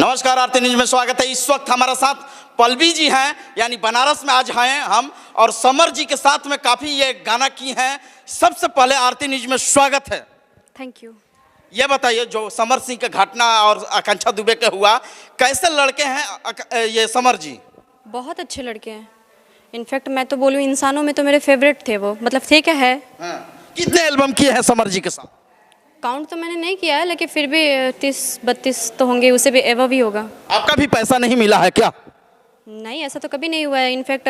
नमस्कार, आरती न्यूज में स्वागत है। इस वक्त हमारे साथ पल्लवी जी हैं, यानी बनारस में आज हैं हम, और समर जी के साथ में काफ़ी ये गाना की हैं। सबसे पहले आरती न्यूज में स्वागत है। Thank you. ये बताइए, जो समर सिंह का घटना और आकांक्षा दुबे का हुआ, कैसे लड़के हैं ये समर जी? बहुत अच्छे लड़के हैं। इनफैक्ट मैं तो बोलूँ इंसानों में तो मेरे फेवरेट थे वो, मतलब थे क्या है। हाँ। कितने एल्बम किए हैं समर जी के साथ? काउंट तो मैंने नहीं किया है, लेकिन फिर भी 30-32 तो होंगे, उससे भी एवं भी होगा। आपका भी पैसा नहीं मिला है क्या? नहीं, ऐसा तो कभी नहीं हुआ है। इनफैक्ट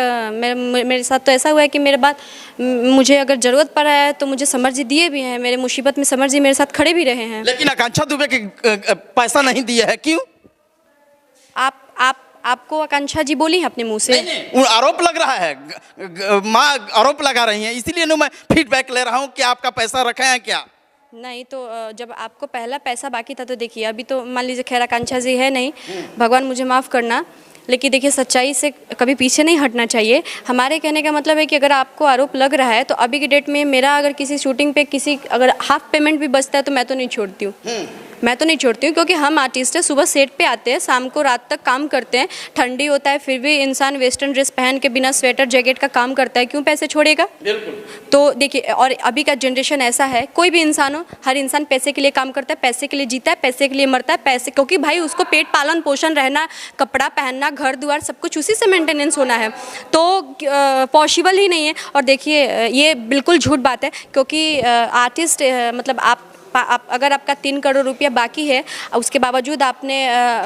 मेरे साथ तो ऐसा हुआ है कि मेरे बाद मुझे अगर ज़रूरत पड़ा है तो मुझे समर जी दिए भी हैं। मेरे मुसीबत में समर जी मेरे साथ खड़े भी रहे हैं। लेकिन आकांक्षा दुबे के पैसा नहीं दिया है, क्यों? आपको आकांक्षा जी बोली है अपने मुंह से? नहीं, आरोप लग रहा है, माँ आरोप लगा रही हैं, इसीलिए मैं फीडबैक ले रहा हूँ कि आपका पैसा रखे हैं क्या? नहीं, तो जब आपको पहला पैसा बाकी था तो देखिए, अभी तो मान लीजिए खैर आकांक्षा जी है नहीं, भगवान मुझे माफ़ करना, लेकिन देखिए सच्चाई से कभी पीछे नहीं हटना चाहिए। हमारे कहने का मतलब है कि अगर आपको आरोप लग रहा है तो अभी की डेट में मेरा अगर किसी शूटिंग पे अगर हाफ पेमेंट भी बचता है तो मैं तो नहीं छोड़ती हूँ। मैं तो नहीं छोड़ती हूँ, क्योंकि हम आर्टिस्ट हैं, सुबह सेट पे आते हैं, शाम को रात तक काम करते हैं, ठंडी होता है फिर भी इंसान वेस्टर्न ड्रेस पहन के बिना स्वेटर जैकेट का काम करता है, क्यों पैसे छोड़ेगा? बिल्कुल। तो देखिए, और अभी का जनरेशन ऐसा है, कोई भी इंसान हो, हर इंसान पैसे के लिए काम करता है, पैसे के लिए जीता है, पैसे के लिए मरता है, पैसे, क्योंकि भाई उसको पेट पालन पोषण, रहना, कपड़ा पहनना, घर द्वार सब कुछ उसी से मेंटेनेंस होना है, तो पॉसिबल ही नहीं है। और देखिए ये बिल्कुल झूठ बात है, क्योंकि आर्टिस्ट मतलब आप अगर आपका 3 करोड़ रुपया बाकी है, उसके बावजूद आपने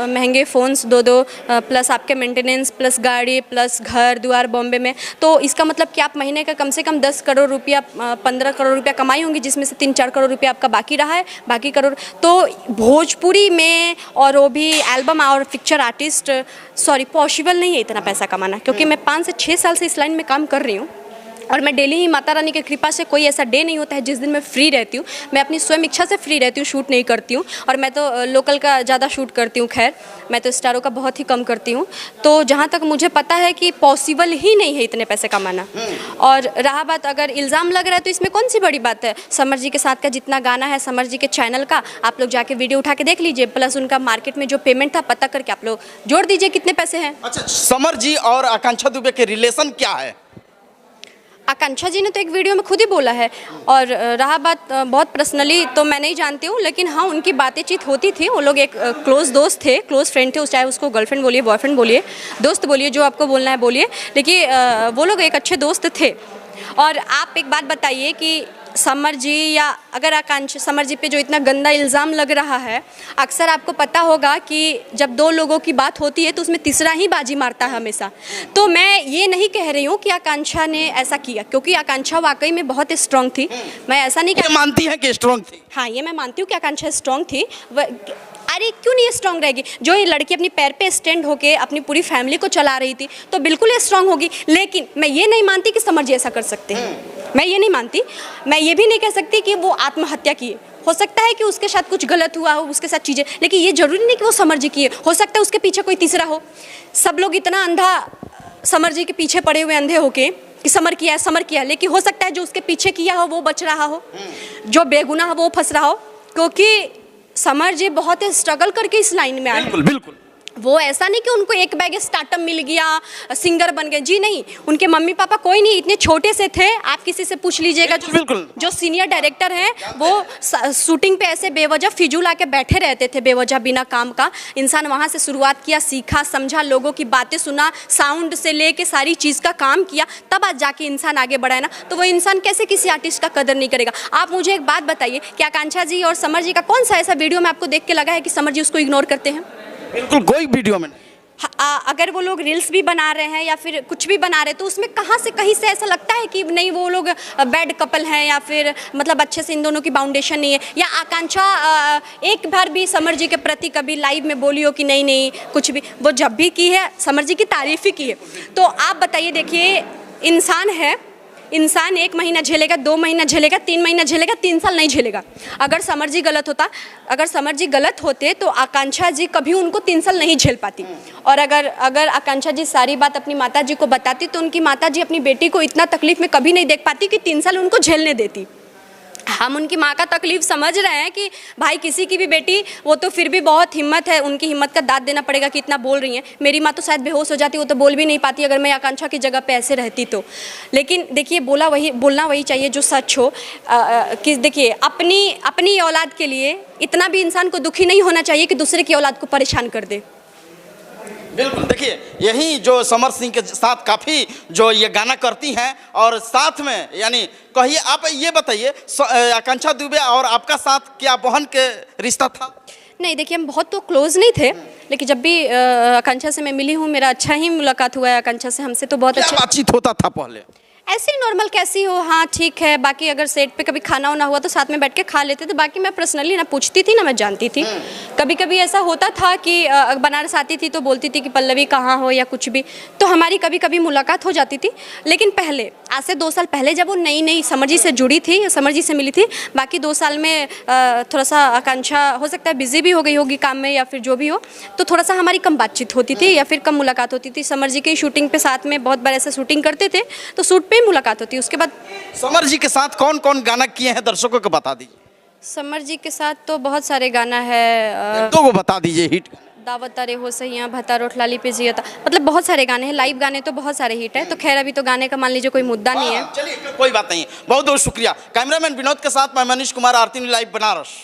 महंगे फ़ोन्स दो प्लस आपके मेंटेनेंस प्लस गाड़ी प्लस घर द्वार बॉम्बे में, तो इसका मतलब कि आप महीने का कम से कम 10 करोड़ रुपया 15 करोड़ रुपया कमाई होंगी, जिसमें से 3-4 करोड़ रुपया आपका बाकी रहा है। बाकी करोड़ तो भोजपुरी में, और वो भी एल्बम और पिक्चर आर्टिस्ट, सॉरी, पॉसिबल नहीं है इतना पैसा कमाना, क्योंकि मैं 5 से 6 साल से इस लाइन में काम कर रही हूँ, और मैं डेली ही माता रानी की कृपा से कोई ऐसा डे नहीं होता है जिस दिन मैं फ्री रहती हूँ। मैं अपनी स्वयं इच्छा से फ्री रहती हूँ, शूट नहीं करती हूँ, और मैं तो लोकल का ज़्यादा शूट करती हूँ। खैर, मैं तो स्टारों का बहुत ही कम करती हूँ। तो जहाँ तक मुझे पता है कि पॉसिबल ही नहीं है इतने पैसे कमाना। और रहा बात, अगर इल्ज़ाम लग रहा है तो इसमें कौन सी बड़ी बात है? समर जी के साथ का जितना गाना है समर जी के चैनल का, आप लोग जाके वीडियो उठा के देख लीजिए, प्लस उनका मार्केट में जो पेमेंट था पता करके आप लोग जोड़ दीजिए कितने पैसे हैं। अच्छा, समर जी और आकांक्षा दुबे के रिलेशन क्या है? आकांक्षा जी ने तो एक वीडियो में खुद ही बोला है, और रहा बात बहुत पर्सनली तो मैं नहीं जानती हूँ, लेकिन हाँ उनकी बातचीत होती थी। वो लोग एक क्लोज दोस्त थे, क्लोज फ्रेंड थे, चाहे उसको गर्लफ्रेंड बोलिए, बॉयफ्रेंड बोलिए, दोस्त बोलिए, जो आपको बोलना है बोलिए, लेकिन वो लोग एक अच्छे दोस्त थे। और आप एक बात बताइए कि समर जी, या अगर आकांक्षा, समर जी पे जो इतना गंदा इल्ज़ाम लग रहा है, अक्सर आपको पता होगा कि जब 2 लोगों की बात होती है तो उसमें तीसरा ही बाजी मारता है हमेशा। तो मैं ये नहीं कह रही हूँ कि आकांक्षा ने ऐसा किया, क्योंकि आकांक्षा वाकई में बहुत स्ट्रांग थी। मैं ऐसा नहीं कह, मानती हैं कि स्ट्रांग थी? हाँ, ये मैं मानती हूँ कि आकांक्षा स्ट्रांग थी। अरे क्यों नहीं स्ट्रांग रहेगी? जो ये लड़की अपनी पैर पे स्टैंड होके अपनी पूरी फैमिली को चला रही थी, तो बिल्कुल स्ट्रांग होगी। लेकिन मैं ये नहीं मानती कि समर जी ऐसा कर सकते हैं, मैं ये नहीं मानती। मैं ये भी नहीं कह सकती कि वो आत्महत्या किए। हो सकता है कि उसके साथ कुछ गलत हुआ हो, उसके साथ चीज़ें, लेकिन ये जरूरी नहीं कि वो समर जी किए। हो सकता है उसके पीछे कोई तीसरा हो। सब लोग इतना अंधा समर जी के पीछे पड़े हुए अंधे होके कि समर किया है, समर किया है, लेकिन हो सकता है जो उसके पीछे किया हो वो बच रहा हो, जो बेगुनाह हो वो फंस रहा हो, क्योंकि समर जी बहुत स्ट्रगल करके इस लाइन में आए। बिल्कुल बिल्कुल। वो ऐसा नहीं कि उनको एक बैग स्टार्टअप मिल गया, सिंगर बन गए, जी नहीं। उनके मम्मी पापा कोई नहीं, इतने छोटे से थे। आप किसी से पूछ लीजिएगा, जो सीनियर डायरेक्टर हैं, वो शूटिंग पे ऐसे बेवजह फिजूल आके बैठे रहते थे, बेवजह बिना काम का। इंसान वहाँ से शुरुआत किया, सीखा, समझा, लोगों की बातें सुना, साउंड से लेके सारी चीज़ का काम किया, तब आज जाके इंसान आगे बढ़ा है ना। तो वो इंसान कैसे किसी आर्टिस्ट का कदर नहीं करेगा? आप मुझे एक बात बताइए कि आकांक्षा जी और समर जी का कौन सा ऐसा वीडियो में आपको देख के लगा है कि समर जी उसको इग्नोर करते हैं? बिल्कुल, कोई वीडियो में नहीं। अगर वो लोग रील्स भी बना रहे हैं या फिर कुछ भी बना रहे हैं, तो उसमें कहाँ से कहीं से ऐसा लगता है कि नहीं वो लोग बैड कपल हैं, या फिर मतलब अच्छे से इन दोनों की बाउंडेशन नहीं है? या आकांक्षा एक बार भी समर जी के प्रति कभी लाइव में बोली हो कि नहीं नहीं कुछ भी? वो जब भी की है समर जी की तारीफ ही की है। तो आप बताइए, देखिए इंसान है, इंसान 1 महीना झेलेगा, 2 महीना झेलेगा, 3 महीना झेलेगा, 3 साल नहीं झेलेगा। अगर समर जी गलत होते तो आकांक्षा जी कभी उनको 3 साल नहीं झेल पाती। और अगर आकांक्षा जी सारी बात अपनी माता जी को बताती तो उनकी माता जी अपनी बेटी को इतना तकलीफ में कभी नहीं देख पाती कि 3 साल उनको झेलने देती। हम उनकी माँ का तकलीफ समझ रहे हैं कि भाई किसी की भी बेटी, वो तो फिर भी बहुत हिम्मत है, उनकी हिम्मत का दाद देना पड़ेगा कि इतना बोल रही हैं। मेरी माँ तो शायद बेहोश हो जाती, वो तो बोल भी नहीं पाती अगर मैं आकांक्षा की जगह पे ऐसे रहती तो। लेकिन देखिए बोलना वही चाहिए जो सच हो। कि देखिए अपनी औलाद के लिए इतना भी इंसान को दुखी नहीं होना चाहिए कि दूसरे की औलाद को परेशान कर दे। बिल्कुल, देखिए यही जो समर सिंह के साथ काफ़ी जो ये गाना करती हैं, और साथ में यानी कहिए आप ये बताइए आकांक्षा दुबे और आपका साथ क्या बहन के रिश्ता था? नहीं देखिए, हम बहुत तो क्लोज नहीं थे, लेकिन जब भी आकांक्षा से मैं मिली हूँ, मेरा अच्छा ही मुलाकात हुआ है आकांक्षा से। हमसे तो बहुत क्या अच्छा बातचीत होता था पहले? ऐसे ही नॉर्मल, कैसी हो, हाँ ठीक है। बाकी अगर सेट पे कभी खाना वाना हुआ तो साथ में बैठ के खा लेते थे। बाकी मैं पर्सनली ना पूछती थी ना मैं जानती थी। कभी कभी ऐसा होता था कि बनारस आती थी तो बोलती थी कि पल्लवी कहाँ हो या कुछ भी, तो हमारी कभी कभी मुलाकात हो जाती थी। लेकिन पहले, आज से 2 साल पहले जब वो नई समर जी से जुड़ी थी, समर जी से मिली थी, बाकी 2 साल में थोड़ा सा आकांक्षा हो सकता है बिजी भी हो गई होगी काम में या फिर जो भी हो, तो थोड़ा सा हमारी कम बातचीत होती थी या फिर कम मुलाकात होती थी। समर जी की शूटिंग पे साथ में बहुत बार ऐसे शूटिंग करते थे तो शूट पे ही मुलाकात होती है। उसके बाद समर जी के साथ कौन कौन गाना किए हैं दर्शकों को बता दीजिए। समर जी के साथ तो बहुत सारे गाना है। 2 को बता दीजिए हिट। दावत तारे हो सैया, भता रोट लाली पे जियता, मतलब बहुत सारे गाने हैं। लाइव गाने तो बहुत सारे हिट है। तो खैर अभी तो गाने का मान लीजिए कोई मुद्दा नहीं है। चलिए कोई बात नहीं, बहुत बहुत शुक्रिया। कैमरामैन विनोद के साथ मैं मनीष कुमार, आरती लाइव बनारस।